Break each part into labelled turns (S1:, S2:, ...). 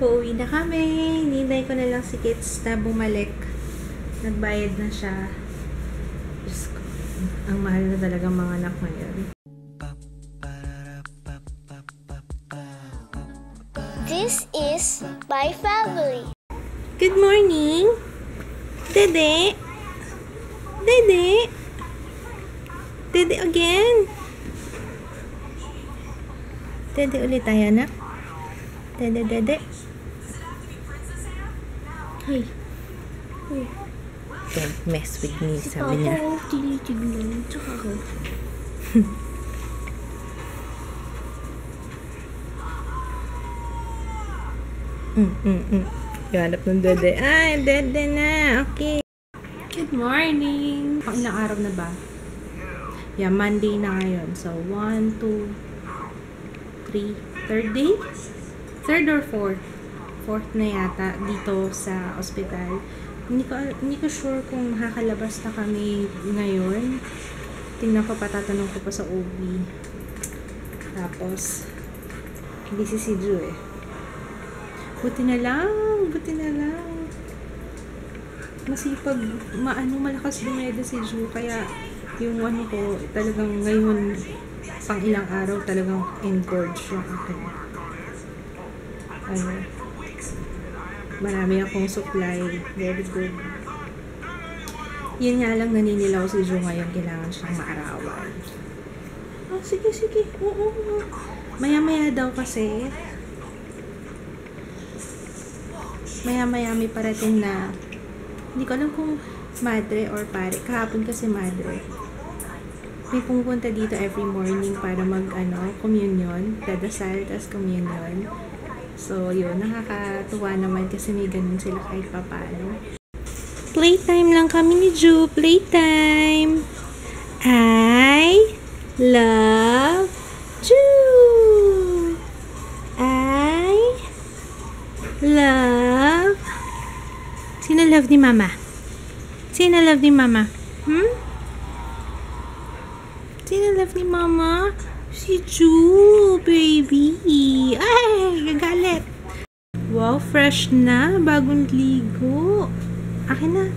S1: Pauwi na kami. Hinihintay ko na lang si Kits na bumalik. Nagbayad na siya. Diyos ko. Ang mahal na talaga mga anak ngayon.
S2: This is my family.
S1: Good morning! Dede! Dede! Dede again! Dede ulit tayo, anak. Dede, dede. Hey. Hey. Don't mess with me, sabi niya.
S2: Ako, tinitignan. Tsaka ako.
S1: Ganap ng dede. Ay, dede na. Okay. Good morning. Pang ilang araw na ba? Yeah, Monday na ngayon. So, 1, 2, 3, third day? Third or fourth? Fourth na yata dito sa ospital. Hindi ko sure kung makakalabas na kami ngayon. Tingnan ko pa, tatanong ko pa sa OB. Tapos, busy si Ju eh. Buti na lang. Masipag, malakas dumeda si Ju. Kaya, yung ano ko, talagang ngayon, pang ilang araw, talagang engorge yung akin. Marami akong supply. Very good. Yun nga lang, naninilaw si Ju ngayon. Kailangan siyang maarawan. Oh, sige. Oo. Maya-maya daw kasi. Maya-maya may parating na hindi ko alam kung madre or pare. Kahapon kasi madre. May pumupunta dito every morning para communion. Dadasal, tas communion. So, yun. Nakakatuwa naman kasi may ganun sila kahit papano. Playtime lang kami ni Ju. Playtime. I love Ju. I love. Sino love ni Mama? Sino love ni Mama? Sino love ni Mama? Si Ju, baby. Ay, gagalit. Wow, fresh na. Bagong ligo. Akin na.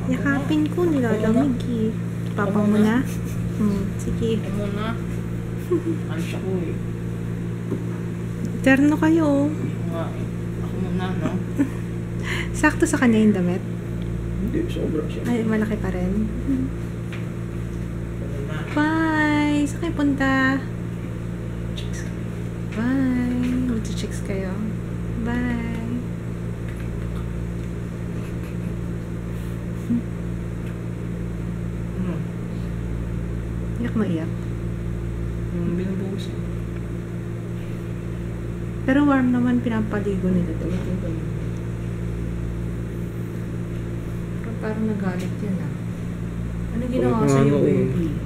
S1: Yakapin ko, nilalamig eh. Papa mo na? Sige.
S3: Ako muna. Ano siya ko eh.
S1: Terno kayo.
S3: Ako muna, no?
S1: Sakto sa kanya yung damit.
S3: Hindi, sobra siya.
S1: Ay, malaki pa rin. Bye! Saan kayo punta? Bye! Magcha-chicks kayo. Bye! Iyak maiyak.
S3: Yung binubuhos eh.
S1: Pero warm naman, pinapaligo nila talaga. Parang nagalit yan ah. Ano ginawa sa'yo, baby?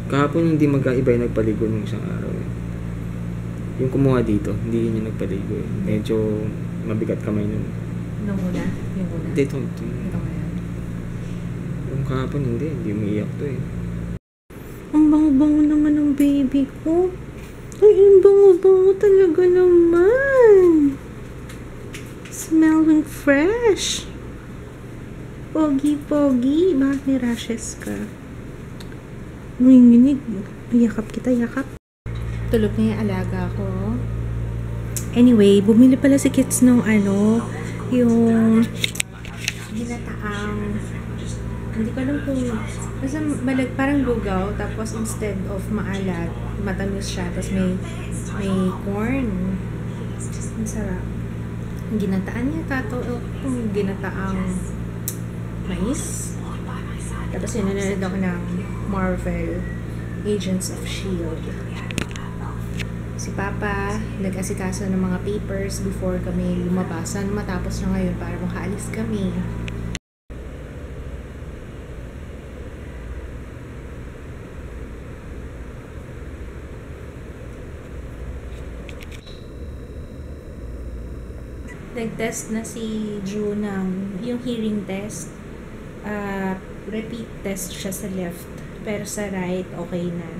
S3: Kahapon hindi magkaiba yung nagpaligo nung isang araw eh. Yung kumuha dito, hindi yun yung nagpaligo eh. Medyo mabigat kamay nun.
S1: Yung una?
S3: Dito.
S1: Ito ngayon.
S3: Yung kahapon hindi umiiyak to eh.
S1: Ang bango-bango naman ng baby ko. Ay, ang bango-bango talaga naman. Smelling fresh. Pogi-pogi. Bakit may rashes ka? Nanginginig. Yakap kita, yakap. Tulog na yung alaga ko. Anyway, bumili pala si Kits nung yung ginataang, hindi ko alam kung, basta parang lugaw, tapos instead of maalat, matamis siya, tapos may corn. Ang sarap. Ang ginataan niya, kung ginataang mais. Tapos sinunod ako ng Marvel Agents of S.H.I.E.L.D. Si Papa nag-asikaso ng mga papers before kami lumabasan. Matapos na ngayon para makaalis kami. Nag-test na si Ju ng yung hearing test. Repeat test siya sa left, pero sa right okay na.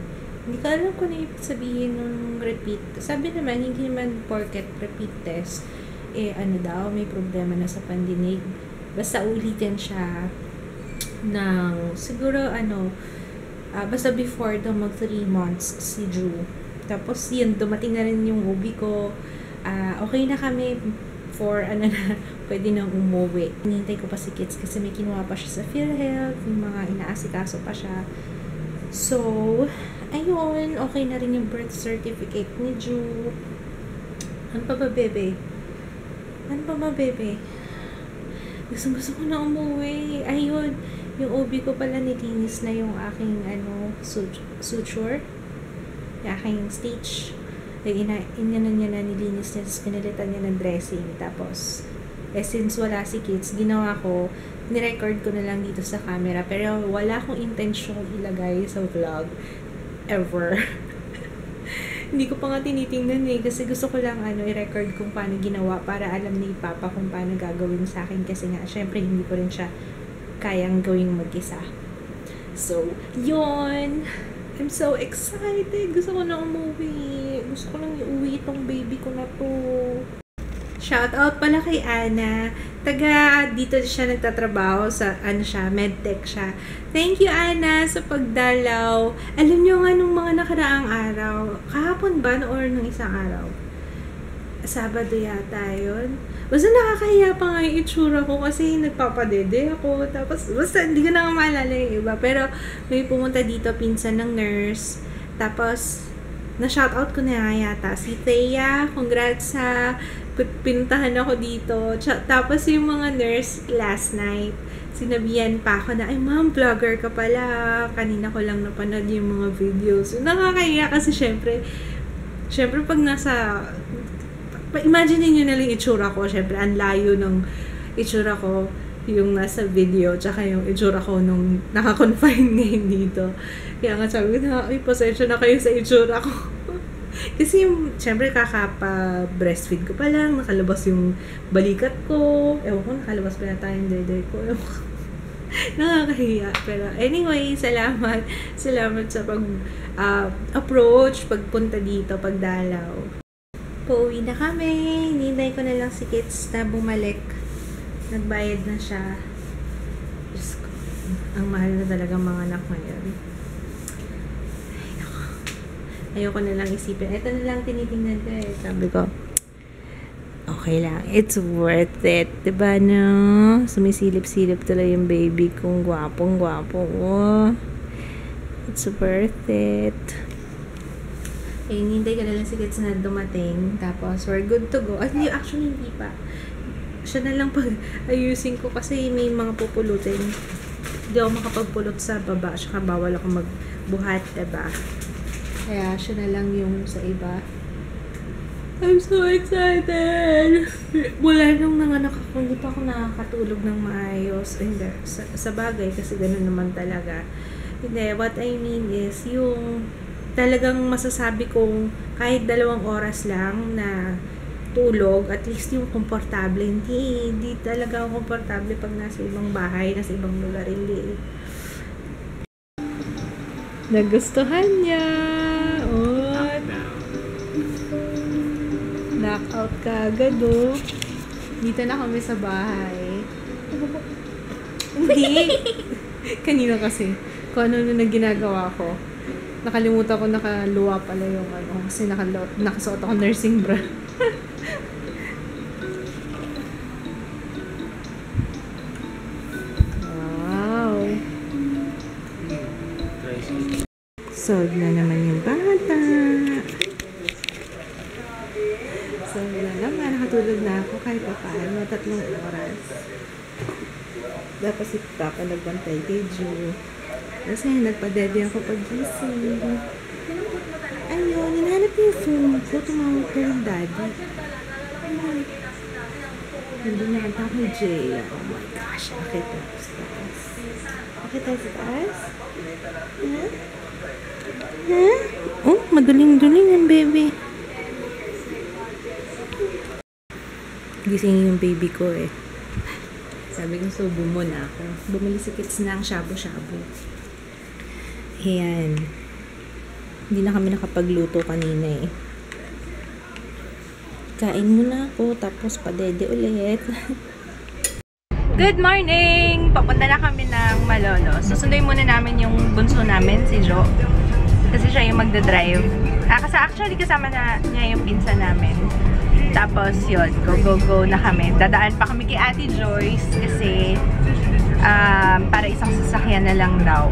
S1: Hindi ko alam kung ano ibig sabihin ng repeat. Sabi naman, hindi naman porket repeat test, ano daw, may problema na sa pandinig. Basta ulitin siya ng, siguro, basta before daw mag 3 months si Drew. Tapos, yun, dumating na rin yung OB ko. Okay na kami for, pwede nang umuwi. Hinihintay ko pa si Kits kasi may kinuha pa siya sa PhilHealth, yung mga inaasikaso pa siya. So, ayun, okay na rin yung birth certificate ni Drew. Ano pa ba, bebe? Gusto ko na umuwi. Ayun, yung OB ko pala nilinis na yung aking, suture. Yung aking stitch. Inano niya na nilinis niya, tapos pinalitan niya ng dressing. Tapos, since wala si Kids, ginawa ko, nirecord ko na lang dito sa camera. Pero wala akong intention ilagay sa vlog. Ever. Hindi ko pa nga tinitingnan kasi gusto ko lang i-record kung paano ginawa para alam ni Papa kung paano gagawin sa akin kasi nga, syempre hindi ko rin siya kayang gawing mag-isa. So, yun! I'm so excited! Gusto ko na umuwi. Gusto ko lang iuwi itong baby ko na to. Shout out pala kay Ana. Dito siya nagtatrabaho sa, medtech siya. Thank you, Ana, sa pagdalaw. Alam niyo nga nung mga nakaraang araw, kahapon ba or nung isang araw? Sabado yata yun. Basta nakakahiya pa nga yung itsura ko kasi nagpapadede ako. Tapos, basta hindi ko na nga maalala yung iba. Pero, may pumunta dito, pinsan ng nurse. Tapos, na-shoutout ko na nga yata. Si Thea, congrats sa pinuntahan ako dito. Tapos, yung mga nurse last night, sinabihan pa ako na, ay ma'am, vlogger ka pala. Kanina ko lang napanood yung mga videos. Nakakahiya kasi syempre pag imagine niyo na lang itsura ko. Syempre, ang layo ng itsura ko yung nasa video, tsaka yung itsura ko nung naka-confine ngayon dito. Kaya nga sabi ko na, ay, pasensya na kayo sa itsura ko. Kasi syempre, kaka-breastfeed ko pa lang, nakalabas yung balikat ko. Ewan ko, nakalabas pa na tayong dede ko. Nakakahiya. Pero anyway, salamat. Salamat sa pag-approach, pagpunta dito, pagdalaw. Pauwi na kami. Hinintay ko na lang si Kits na bumalik. Nagbayad na siya. Diyos ko. Ang mahal na talaga mga anak ngayon. Ay, nako. Ayoko na lang isipin. Ito na lang tinitingnan ko eh. Sabi ko, okay lang. It's worth it. Diba no? Sumisilip-silip tuloy yung baby kong gwapong-gwapo. Oh. It's worth it. Hinintay ka na lang si Kits na dumating. Tapos, we're good to go. Actually, hindi pa. Siya na lang pag-ayusin ko kasi may mga pupulutin. Hindi ako makapagpulot sa baba. Saka bawal ako magbuhat, diba? Kaya, siya na lang yung sa iba. I'm so excited! Wala nung nanganak ako. Hindi pa ako nakakatulog ng maayos. Hindi. Sa bagay, kasi ganun naman talaga. Hindi. What I mean is, yung talagang masasabi kong kahit 2 oras lang na tulog, at least yung komportable. Hindi talaga ako komportable pag nasa ibang bahay, nasa ibang lugar. Hindi. Nagustuhan niya. Oh. Knockout ka agad, oh. Dito na kami sa bahay. Hindi. Kanina kasi. Kung ano na ginagawa ko. Nakalimutan ko nakaluwa pala yung kasi nakasuot ako nursing bra. Wow. Solve na naman yung bata. Solve na naman. Nakatulog na ako kahit pa paano. 3 oras. Dapat si Papa nagbantay kay Drew. Kasi nagpa-dede ako pag-gising. Ayun, hinahanap yung phone ko. Tumawag ko yung daddy. Hindi na ata ako ni Jay. Oh my gosh, nakita ko sa taas. Nakita sa taas? Ha? Ha? Oh, maduling-duling yung baby. Gising yung baby ko eh. Sabi ko, so bumuna ako. Bumili si Kits ng shabu-shabu. Ayan. Hindi na kami nakapagluto kanina eh. Kain muna ako, tapos padede ulit. Good morning! Papunta na kami ng Malolos. Susunduin muna namin yung bunso namin, si Jo. Kasi siya yung magdadrive. Kasi actually kasama na niya yung pinsan namin. Tapos yun, go na kami. Dadaan pa kami kay Ate Joyce kasi para isang sasakyan na lang daw.